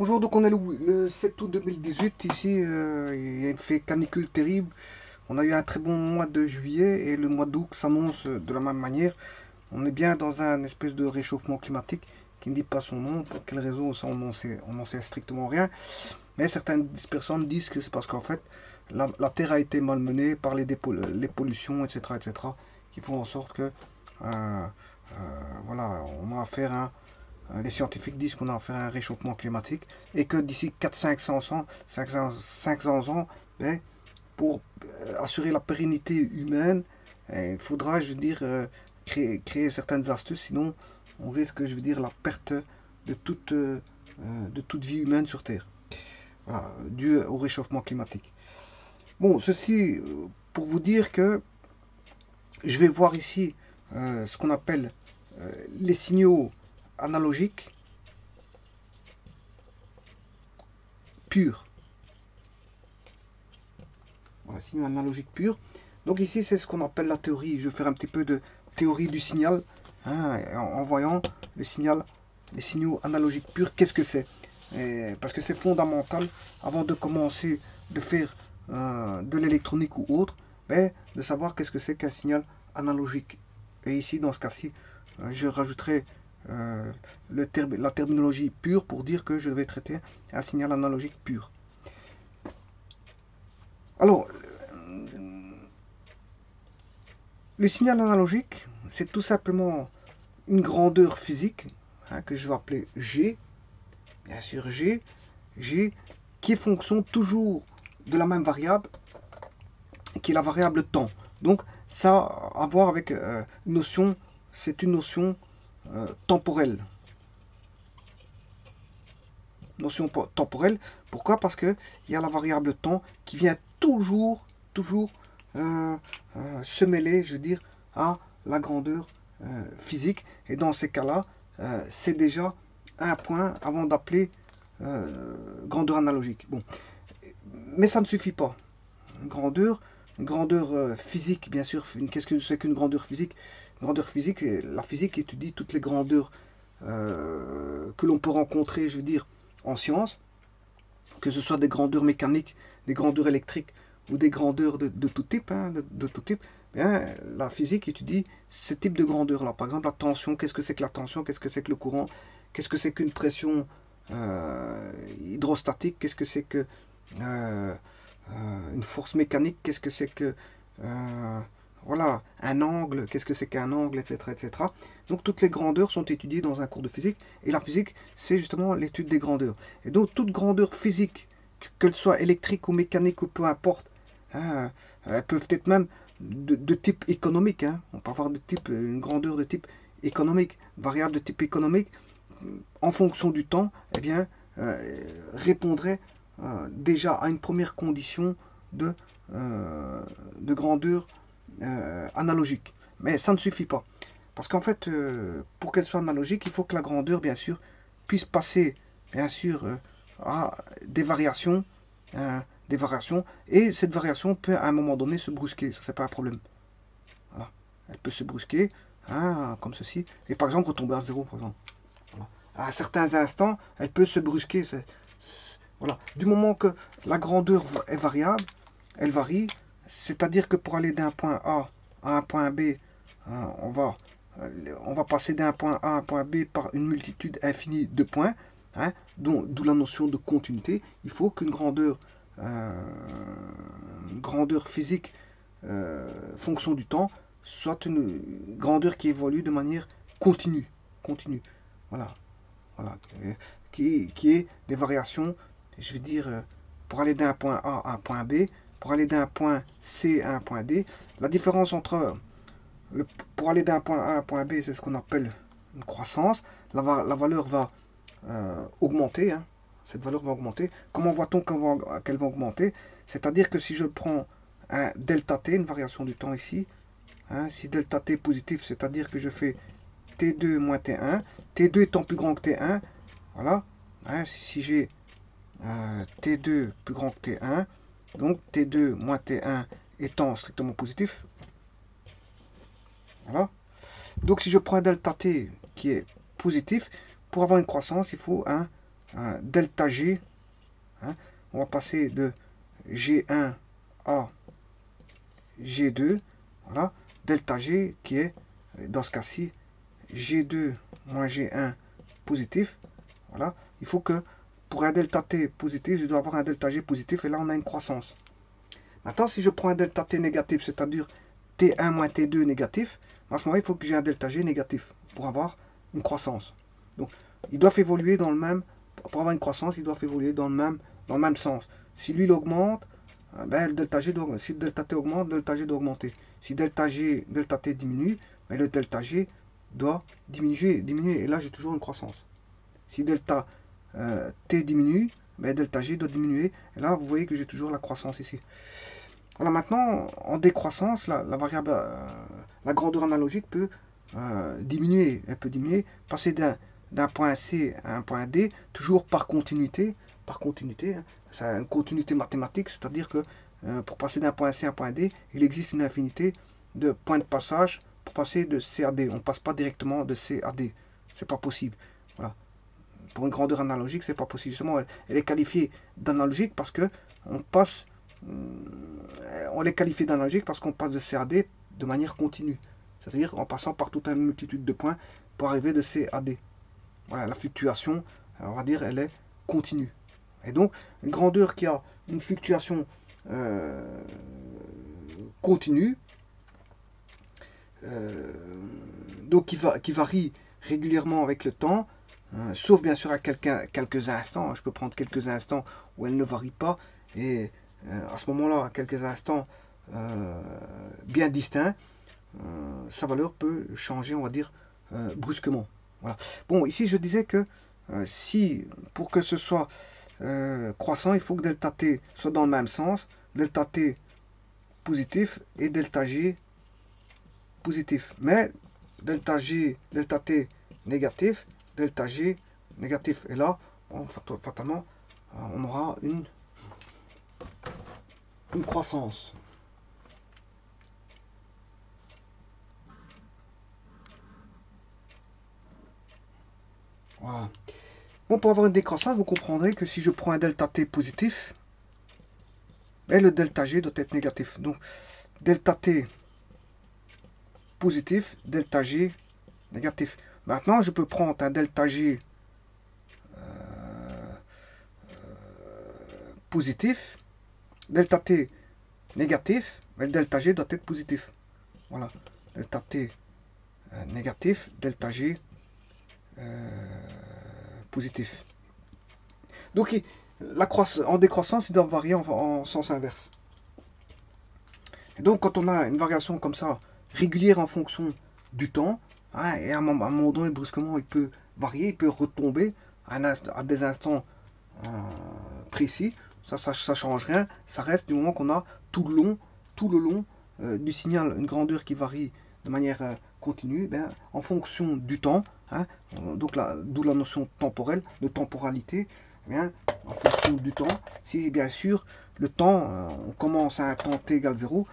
Bonjour, donc on est le 7 août 2018, ici il y a une fait canicule terrible. On a eu un très bon mois de juillet et le mois d'août s'annonce de la même manière. On est bien dans un espèce de réchauffement climatique qui ne dit pas son nom. Pour quelle raison, ça on n'en sait strictement rien. Mais certaines personnes disent que c'est parce qu'en fait la Terre a été malmenée par les pollutions, etc., etc., qui font en sorte que voilà, on a affaire à les scientifiques disent qu'on a affaire à un réchauffement climatique et que d'ici 500 ans, ben, pour assurer la pérennité humaine, il faudra, je veux dire, créer certaines astuces, sinon on risque, je veux dire, la perte de toute vie humaine sur Terre, voilà, dû au réchauffement climatique. Bon, ceci pour vous dire que je vais voir ici ce qu'on appelle les signaux analogiques purs. Voilà, signaux analogiques purs. Donc ici, c'est ce qu'on appelle la théorie. Je vais faire un petit peu de théorie du signal, hein, en voyant le signal, les signaux analogiques purs. Qu'est-ce que c'est? Parce que c'est fondamental, avant de commencer de faire de l'électronique ou autre, mais de savoir qu'est-ce que c'est qu'un signal analogique. Et ici, dans ce cas-ci, je rajouterai la terminologie pure pour dire que je vais traiter un signal analogique pur. Alors, le signal analogique, c'est tout simplement une grandeur physique, hein, que je vais appeler G, bien sûr G, qui est fonction toujours de la même variable, qui est la variable temps. Donc, ça a à voir avec une notion, c'est une notion temporelle. Notion temporelle, pourquoi? Parce qu'il y a la variable temps qui vient toujours se mêler, je veux dire, à la grandeur physique. Et dans ces cas-là, c'est déjà un point avant d'appeler grandeur analogique. Bon, mais ça ne suffit pas. Une grandeur physique, bien sûr. Qu'est-ce que c'est qu'une grandeur physique? Grandeur physique, la physique étudie toutes les grandeurs que l'on peut rencontrer, je veux dire, en sciences, que ce soit des grandeurs mécaniques, des grandeurs électriques ou des grandeurs de tout type, hein, de tout type, bien, la physique étudie ce type de grandeur-là. Par exemple, la tension, qu'est-ce que c'est que la tension, qu'est-ce que c'est que le courant, qu'est-ce que c'est qu'une pression hydrostatique, qu'est-ce que c'est que une force mécanique, qu'est-ce que c'est que voilà, un angle, qu'est-ce que c'est qu'un angle, etc., etc. Donc toutes les grandeurs sont étudiées dans un cours de physique, et la physique, c'est justement l'étude des grandeurs. Et donc toute grandeur physique, qu'elle soit électrique ou mécanique ou peu importe, hein, elles peuvent être même de type économique, hein. On peut avoir une grandeur de type économique, variable de type économique, en fonction du temps, eh bien, répondrait déjà à une première condition de grandeur analogique. Mais ça ne suffit pas. Parce qu'en fait, pour qu'elle soit analogique, il faut que la grandeur, bien sûr, puisse passer, bien sûr, à des variations. Et cette variation peut à un moment donné se brusquer. Ça, c'est pas un problème. Voilà. Elle peut se brusquer, hein, comme ceci. Et par exemple, retomber à zéro, par exemple. Voilà. À certains instants, elle peut se brusquer. Voilà. Du moment que la grandeur est variable, elle varie, c'est-à-dire que pour aller d'un point A à un point B, hein, on va passer d'un point A à un point B par une multitude infinie de points, hein, d'où la notion de continuité. Il faut qu'une grandeur physique fonction du temps soit une grandeur qui évolue de manière continue. Voilà. Voilà. Qui est des variations, je veux dire, pour aller d'un point A à un point B, pour aller d'un point C à un point D. La différence entre pour aller d'un point A à un point B, c'est ce qu'on appelle une croissance. La valeur va augmenter, hein. Cette valeur va augmenter. Comment voit-on qu'elle va augmenter? C'est-à-dire que si je prends un delta t, une variation du temps ici, hein, si delta t est positif, c'est-à-dire que je fais T2 moins T1, T2 étant plus grand que T1, voilà, hein, si j'ai T2 plus grand que T1, donc T2 moins T1 étant strictement positif, voilà. Donc si je prends un delta T qui est positif, pour avoir une croissance, il faut un delta G, hein, on va passer de G1 à G2, voilà, delta G qui est, dans ce cas-ci, G2 moins G1 positif, voilà, il faut que pour un delta T positif, je dois avoir un delta G positif, et là on a une croissance. Maintenant, si je prends un delta T négatif, c'est-à-dire T1 moins T2 négatif, à ce moment-là, il faut que j'ai un delta G négatif pour avoir une croissance. Donc, ils doivent évoluer dans le même, pour avoir une croissance, ils doivent évoluer dans le même sens. Si lui, il augmente, ben, le delta G doit, si le delta T augmente, le delta G doit augmenter. Si delta T diminue, ben, le delta G doit diminuer, et là, j'ai toujours une croissance. Si delta T diminue, ben, delta G doit diminuer, et là, vous voyez que j'ai toujours la croissance ici. Voilà, maintenant, en décroissance, la variable, la grandeur analogique peut diminuer. Elle peut diminuer, passer d'un point C à un point D, toujours par continuité. Hein. C'est une continuité mathématique, c'est-à-dire que pour passer d'un point C à un point D, il existe une infinité de points de passage pour passer de C à D. On ne passe pas directement de C à D. C'est pas possible. Voilà. Pour une grandeur analogique, c'est pas possible. Justement, elle est qualifiée d'analogique parce que on les qualifie d'analogique parce qu'on passe de C à D de manière continue. C'est-à-dire en passant par toute une multitude de points pour arriver de C à D. Voilà, la fluctuation, on va dire, elle est continue. Et donc, une grandeur qui a une fluctuation continue, donc qui varie régulièrement avec le temps, sauf bien sûr à quelques instants. Je peux prendre quelques instants où elle ne varie pas, et à ce moment-là, à quelques instants bien distincts, sa valeur peut changer, on va dire, brusquement. Voilà. Bon, ici je disais que si, pour que ce soit croissant, il faut que delta t soit dans le même sens, delta t positif et delta g positif. Mais delta t négatif, delta g négatif. Et là, fatalement, on aura une croissance. Voilà. Bon, pour avoir une décroissance, vous comprendrez que si je prends un delta t positif, ben, le delta g doit être négatif. Donc, delta t positif, delta g négatif. Maintenant, je peux prendre un delta g positif, delta t négatif, mais le delta g doit être positif. Voilà, delta t négatif, delta g positif. Donc, en décroissance, il doit varier en sens inverse. Et donc, quand on a une variation comme ça, régulière en fonction du temps, hein, et à un moment donné, brusquement, il peut varier, il peut retomber à des instants précis. Ça change rien. Ça reste du moment qu'on a tout le long du signal, une grandeur qui varie de manière continue, ben, en fonction du temps. Hein, donc d'où la notion temporelle, de temporalité. Bien, en fonction du temps, si bien sûr le temps, on commence à un temps t égale 0,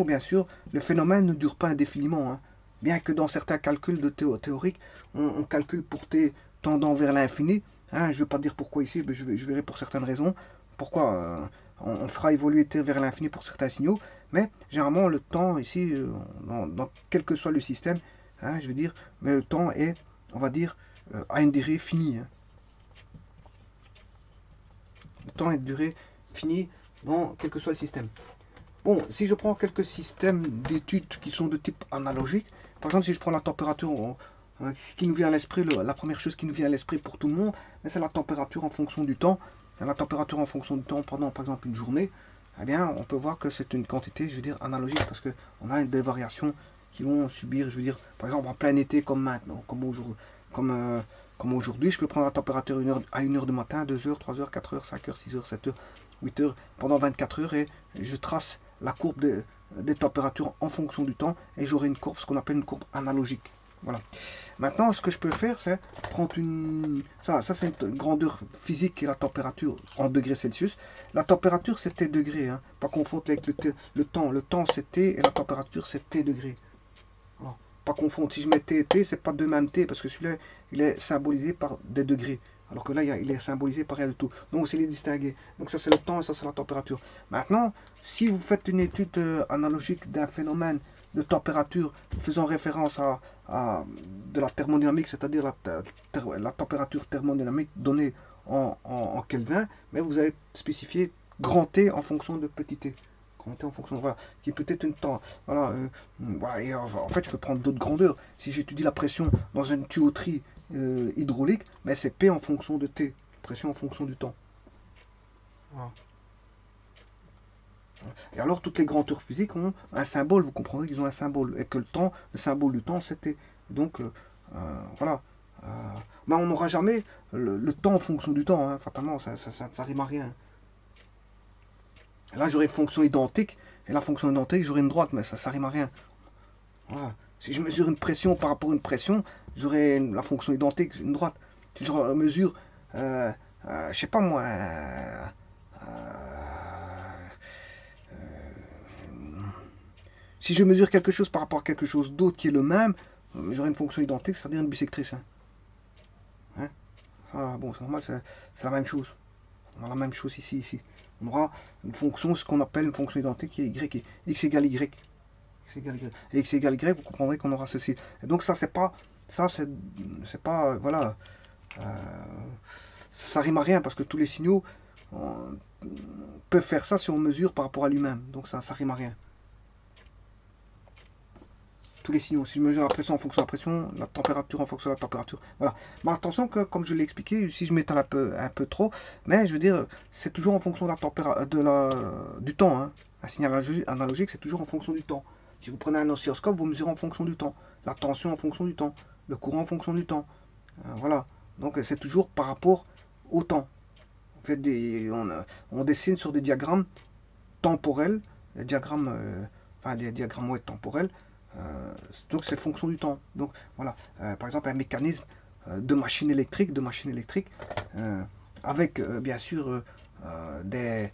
bien sûr, le phénomène ne dure pas indéfiniment. Hein. Bien que dans certains calculs de théoriques, on calcule pour t tendant vers l'infini. Hein, je ne vais pas dire pourquoi ici, mais je verrai pour certaines raisons. Pourquoi on fera évoluer t vers l'infini pour certains signaux. Mais généralement, le temps ici, dans quel que soit le système, hein, je veux dire, mais le temps est, on va dire, à une durée finie. Hein. Le temps est de durée finie dans quel que soit le système. Bon, si je prends quelques systèmes d'études qui sont de type analogique, par exemple, si je prends la température, ce qui nous vient à l'esprit, la première chose qui nous vient à l'esprit pour tout le monde, c'est la température en fonction du temps. La température en fonction du temps pendant, par exemple, une journée, eh bien, on peut voir que c'est une quantité, je veux dire, analogique, parce qu'on a des variations qui vont subir, je veux dire, par exemple, en plein été comme maintenant, comme aujourd'hui, je peux prendre la température à 1h du matin, 2h, 3h, 4h, 5h, 6h, 7h, 8h, pendant 24 heures, et je trace la courbe des températures en fonction du temps, et j'aurai une courbe, ce qu'on appelle une courbe analogique. Voilà. Maintenant, ce que je peux faire, c'est prendre une... Ça c'est une grandeur physique qui est la température en degrés Celsius. La température, c'est T degrés. Hein. Pas confondre avec le temps. Le temps, c'est T et la température, c'est T degrés. Voilà. Pas confondre. Si je mets T et T, c'est pas deux mêmes T, parce que celui-là, il est symbolisé par des degrés. Alors que là, il est symbolisé par rien du tout. Donc, c'est les distinguer. Donc, ça, c'est le temps et ça, c'est la température. Maintenant, si vous faites une étude analogique d'un phénomène de température faisant référence à de la thermodynamique, c'est-à-dire la température thermodynamique donnée en Kelvin, mais vous avez spécifié grand T en fonction de petit t. Grand T en fonction, voilà, qui peut être une temps. Voilà, voilà, et en fait, je peux prendre d'autres grandeurs. Si j'étudie la pression dans une tuyauterie hydraulique, mais c'est P en fonction de T, pression en fonction du temps. Voilà. Et alors, toutes les grandeurs physiques ont un symbole, vous comprendrez qu'ils ont un symbole, et que le temps, le symbole du temps, c'était. Donc, voilà. Mais on n'aura jamais le temps en fonction du temps, hein. Fatalement, ça rime à rien. Là, j'aurai une fonction identique, et la fonction identique, j'aurai une droite, mais ça rime à rien. Voilà. Si je mesure une pression par rapport à une pression, j'aurai la fonction identique, une droite. Si je mesure, je sais pas moi, si je mesure quelque chose par rapport à quelque chose d'autre qui est le même, j'aurai une fonction identique, c'est-à-dire une bisectrice. Hein. Hein, ça, bon, c'est normal, c'est la même chose. On a la même chose ici. On aura une fonction, ce qu'on appelle une fonction identique qui est y, qui est x égale y. X égale y. Et x égale y, vous comprendrez qu'on aura ceci. Et donc ça, c'est pas, voilà, ça rime à rien parce que tous les signaux peuvent faire ça si on mesure par rapport à lui-même. Donc ça rime à rien. Tous les signaux. Si je mesure la pression en fonction de la pression, la température en fonction de la température. Voilà. Mais attention que, comme je l'ai expliqué, si je m'étale un peu trop, mais je veux dire, c'est toujours en fonction de la température, du temps. Hein. Un signal analogique, c'est toujours en fonction du temps. Si vous prenez un oscilloscope, vous mesurez en fonction du temps. La tension en fonction du temps. Le courant en fonction du temps. Voilà. Donc c'est toujours par rapport au temps. On, fait on dessine sur des diagrammes temporels, des diagrammes, des diagrammes temporels. Donc c'est fonction du temps. Donc voilà, par exemple un mécanisme de machine électrique, avec bien sûr des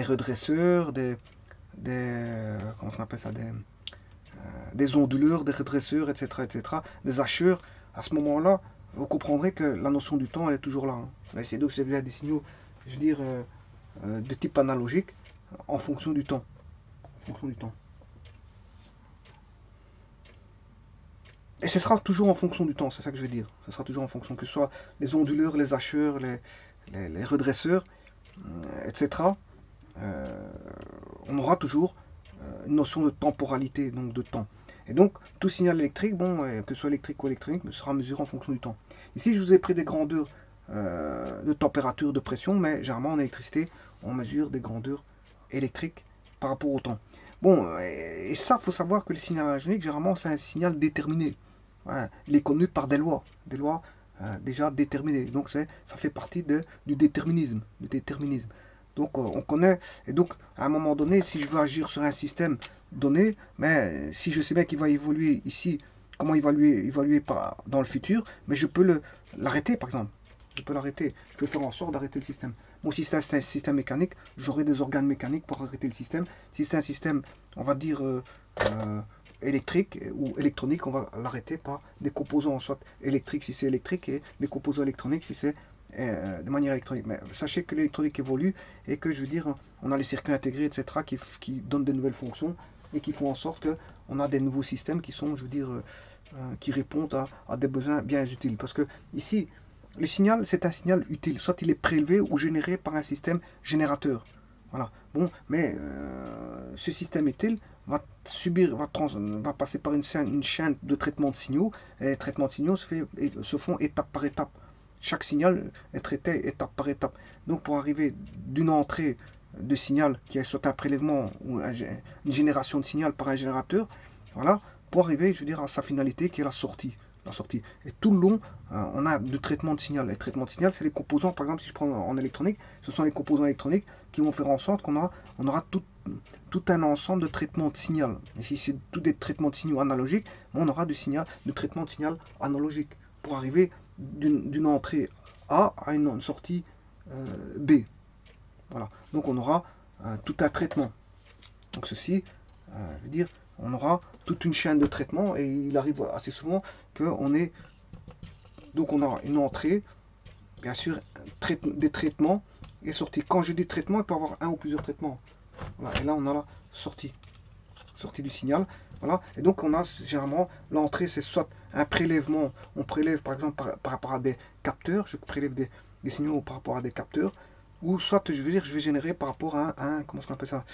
redresseurs, comment on appelle ça, des onduleurs, des redresseurs, etc., des hacheurs. À ce moment-là, vous comprendrez que la notion du temps elle est toujours là. Hein. C'est donc c'est bien des signaux, je veux dire, de type analogique en fonction du temps. En fonction du temps. Et ce sera toujours en fonction du temps, c'est ça que je veux dire. Ce sera toujours en fonction, que ce soit les onduleurs, les hacheurs, les redresseurs, etc. On aura toujours une notion de temporalité, donc de temps. Et donc, tout signal électrique, bon, que ce soit électrique ou électronique, sera mesuré en fonction du temps. Ici, je vous ai pris des grandeurs de température, de pression, mais généralement en électricité, on mesure des grandeurs électriques par rapport au temps. Bon, et ça, il faut savoir que le signal analogique, généralement, c'est un signal déterminé. Voilà. Il est connu par des lois déjà déterminées. Donc ça fait partie du déterminisme. Donc on connaît, et donc à un moment donné, si je veux agir sur un système donné, mais si je sais bien qu'il va évoluer ici, comment évoluer dans le futur, mais je peux l'arrêter par exemple. Je peux l'arrêter, je peux faire en sorte d'arrêter le système. Bon, si c'est un système mécanique, j'aurai des organes mécaniques pour arrêter le système. Si c'est un système, on va dire, électrique ou électronique, on va l'arrêter par des composants, soit électriques si c'est électrique et des composants électroniques si c'est de manière électronique. Mais sachez que l'électronique évolue et que, je veux dire, on a les circuits intégrés, etc., qui donnent des nouvelles fonctions et qui font en sorte qu'on a des nouveaux systèmes qui sont, je veux dire, qui répondent à des besoins bien utiles. Parce que ici, le signal, c'est un signal utile, soit il est prélevé ou généré par un système générateur. Voilà. Bon, mais ce système utile va passer par une chaîne de traitement de signaux. Et les traitements de signaux se font étape par étape. Chaque signal est traité étape par étape. Donc pour arriver d'une entrée de signal qui est soit un prélèvement ou une génération de signal par un générateur, voilà, pour arriver, je veux dire, à sa finalité qui est la sortie. Et tout le long, on a de traitement de signal. Les traitements de signal, c'est les composants, par exemple, si je prends en électronique, ce sont les composants électroniques qui vont faire en sorte qu'on aura tout un ensemble de traitements de signal. Et si c'est tout des traitements de signaux analogiques, on aura de traitement de signal analogique pour arriver d'une entrée A à une sortie B. Voilà. Donc on aura tout un traitement. Donc ceci veut dire on aura toute une chaîne de traitement, et il arrive assez souvent qu'on est, donc on a une entrée, bien sûr, des traitements et sortie. Quand je dis traitement, il peut y avoir un ou plusieurs traitements. Voilà, et là on a la sortie du signal. Voilà, et donc on a généralement l'entrée, c'est soit un prélèvement, on prélève par exemple par rapport à des capteurs, je prélève des signaux par rapport à des capteurs, ou soit je veux dire je vais générer par rapport à un comment on appelle ça,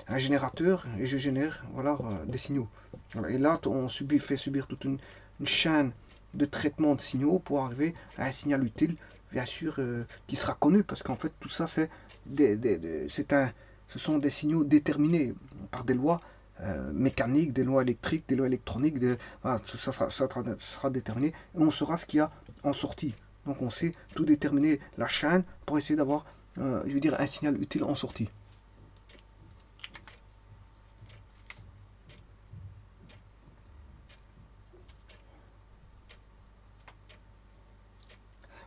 un générateur, et je génère voilà des signaux. Voilà, et là on fait subir toute une chaîne de traitement de signaux pour arriver à un signal utile, bien sûr, qui sera connu, parce qu'en fait tout ça c'est ce sont des signaux déterminés par des lois mécaniques, des lois électriques, des lois électroniques, voilà, ça sera déterminé, et on saura ce qu'il y a en sortie. Donc on sait tout déterminer la chaîne pour essayer d'avoir, je veux dire, un signal utile en sortie.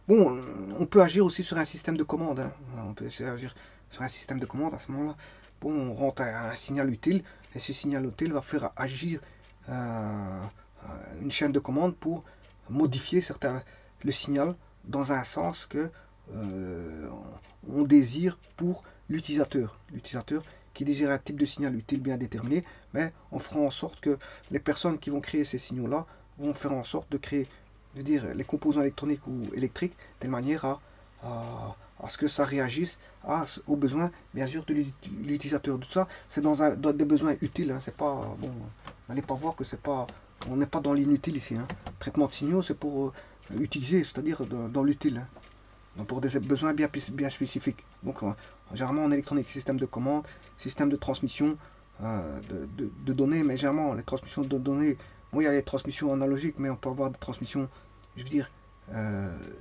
Bon, on peut agir aussi sur un système de commande, hein. On peut agir sur un système de commande à ce moment-là. Bon, on rentre un signal utile, et ce signal utile va faire agir une chaîne de commande pour modifier le signal dans un sens que on désire pour l'utilisateur. L'utilisateur qui désire un type de signal utile bien déterminé, mais on fera en sorte que les personnes qui vont créer ces signaux-là vont faire en sorte de créer, je veux dire, les composants électroniques ou électriques, de telle manière à ce que ça réagisse aux besoins, bien sûr, de l'utilisateur. Tout ça, c'est dans des besoins utiles, hein. C'est pas, bon, n'allez pas voir que c'est pas, on n'est pas dans l'inutile ici, hein. Traitement de signaux, c'est pour utiliser, c'est-à-dire dans l'utile, hein. Donc pour des besoins bien spécifiques. Donc généralement en électronique, système de commande, système de transmission de données, mais généralement les transmissions de données, oui, il y a les transmissions analogiques, mais on peut avoir des transmissions, je veux dire,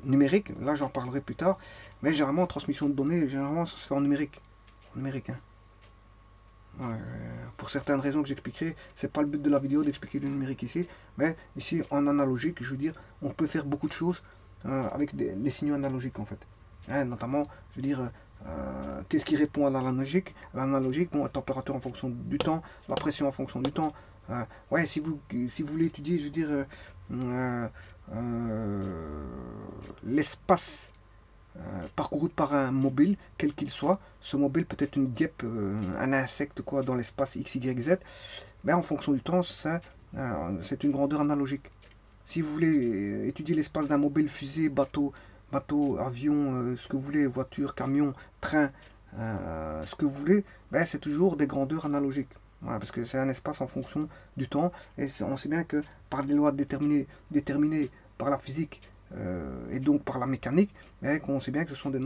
numériques. Là, j'en parlerai plus tard. Mais généralement, transmission de données, généralement, ça se fait en numérique. En numérique, hein. Ouais, pour certaines raisons que j'expliquerai, c'est pas le but de la vidéo d'expliquer le numérique ici, mais ici en analogique, je veux dire, on peut faire beaucoup de choses avec les signaux analogiques en fait. Hein, notamment, je veux dire, qu'est-ce qui répond à l'analogique? L'analogique, bon, la température en fonction du temps, la pression en fonction du temps. Ouais, si vous voulez étudier, je veux dire, l'espace parcouru par un mobile, quel qu'il soit, ce mobile peut être une guêpe, un insecte quoi, dans l'espace X, Y, Z, mais en fonction du temps, c'est une grandeur analogique. Si vous voulez étudier l'espace d'un mobile, fusée, bateau, avion, ce que vous voulez, voiture, camion, train, ce que vous voulez, ben, c'est toujours des grandeurs analogiques. Voilà, parce que c'est un espace en fonction du temps, et on sait bien que par des lois déterminées par la physique et donc par la mécanique, ben, on sait bien que ce sont des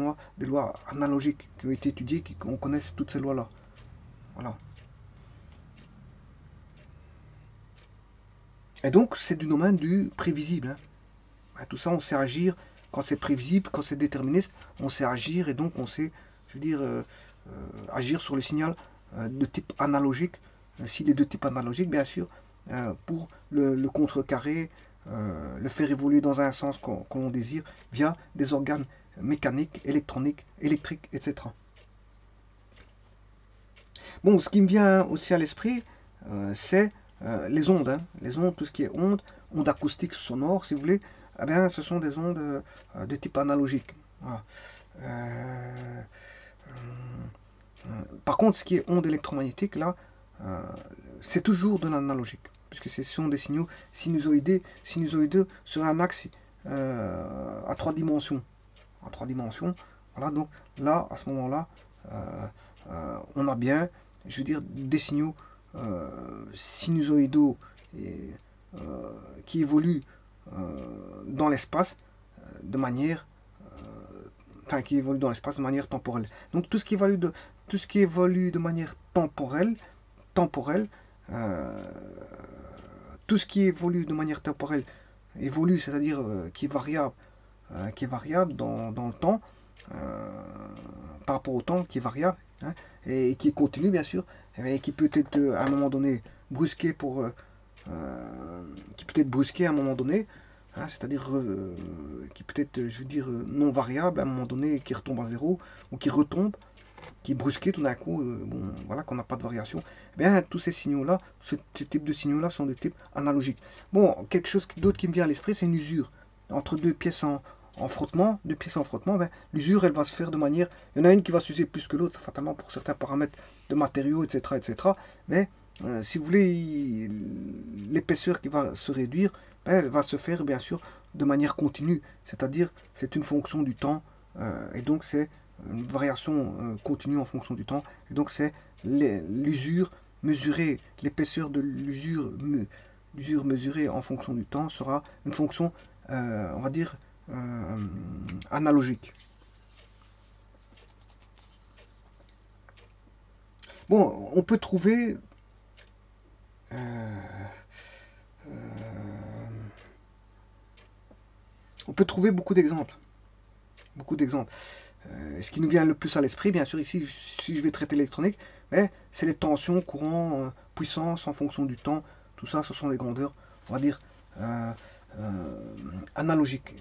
lois analogiques qui ont été étudiées, qu'on connaisse toutes ces lois-là. Voilà. Et donc, c'est du domaine du prévisible, hein. Tout ça, on sait agir quand c'est prévisible, quand c'est déterministe, on sait agir, et donc on sait, je veux dire, agir sur le signal de type analogique, s'il est de type analogique, bien sûr, pour le contrecarrer, le faire évoluer dans un sens qu'on désire via des organes mécaniques, électroniques, électriques, etc. Bon, ce qui me vient aussi à l'esprit, c'est les ondes, hein. Les ondes, tout ce qui est ondes acoustiques, sonores, si vous voulez, eh bien, ce sont des ondes de type analogique. Voilà. Par contre, ce qui est ondes électromagnétiques, là, c'est toujours de l'analogique, puisque ce sont des signaux sinusoïdeux sur un axe à 3 dimensions. À 3 dimensions. Voilà, donc là, à ce moment-là, on a bien, je veux dire, des signaux sinusoïdaux qui évoluent dans l'espace de manière qui évolue dans l'espace de manière temporelle. Donc tout ce qui évolue de manière temporelle, tout ce qui évolue de manière temporelle évolue, c'est-à-dire qui est variable dans le temps, par rapport au temps qui est variable, hein, et qui est continu bien sûr, et qui peut être à un moment donné brusqué qui peut être brusqué à un moment donné, hein, c'est-à-dire qui peut être, je veux dire, non variable à un moment donné, qui retombe à zéro ou qui retombe. qui est brusqué tout d'un coup, bon, voilà, qu'on n'a pas de variation, eh bien, tous ces signaux-là, ce type de signaux-là sont de type analogique. Bon, quelque chose d'autre qui me vient à l'esprit, c'est une usure. Entre deux pièces en frottement, ben, l'usure, elle va se faire de manière... Il y en a une qui va s'user plus que l'autre, fatalement, pour certains paramètres de matériaux, etc. etc. Mais, si vous voulez, l'épaisseur qui va se réduire, ben, elle va se faire, bien sûr, de manière continue. C'est-à-dire, c'est une fonction du temps, et donc c'est une variation continue en fonction du temps. Et donc c'est l'usure mesurée, l'épaisseur de l'usure mesurée en fonction du temps sera une fonction, on va dire, analogique. Bon, on peut trouver beaucoup d'exemples. Beaucoup d'exemples. Ce qui nous vient le plus à l'esprit, bien sûr, ici, si je vais traiter l'électronique, c'est les tensions, courants, puissance en fonction du temps. Tout ça, ce sont des grandeurs, on va dire, analogiques.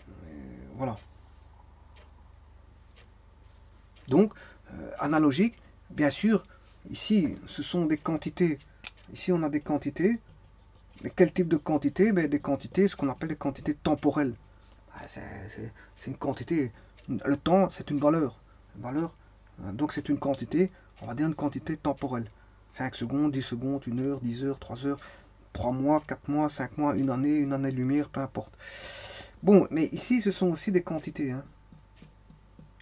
Voilà. Donc, analogique, bien sûr, ici, ce sont des quantités. Ici, on a des quantités. Mais quel type de quantité? Des quantités, ce qu'on appelle des quantités temporelles. C'est une quantité. Le temps, c'est une valeur. Donc c'est une quantité, on va dire une quantité temporelle. 5 secondes, 10 secondes, 1 heure, 10 heures, 3 heures, 3 mois, 4 mois, 5 mois, une année-lumière, peu importe. Bon, mais ici, ce sont aussi des quantités. Hein.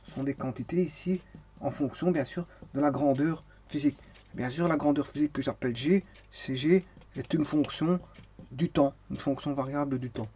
Ce sont des quantités ici, en fonction, bien sûr, de la grandeur physique. Bien sûr, la grandeur physique que j'appelle G, CG, est une fonction du temps, une fonction variable du temps.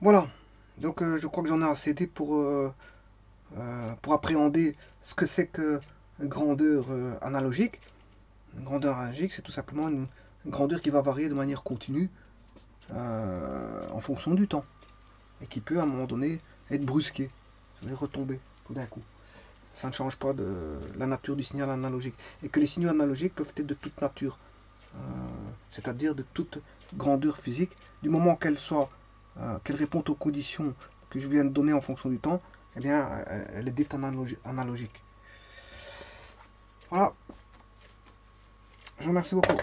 Voilà, donc je crois que j'en ai assez dit pour appréhender ce que c'est que une grandeur analogique. Une grandeur analogique, c'est tout simplement une grandeur qui va varier de manière continue en fonction du temps et qui peut à un moment donné être brusquée, retomber tout d'un coup. Ça ne change pas de la nature du signal analogique. Et que les signaux analogiques peuvent être de toute nature, c'est-à-dire de toute grandeur physique, du moment qu'elle répondent aux conditions que je viens de donner en fonction du temps, eh bien, elle est dite analogique. Voilà. Je vous remercie beaucoup.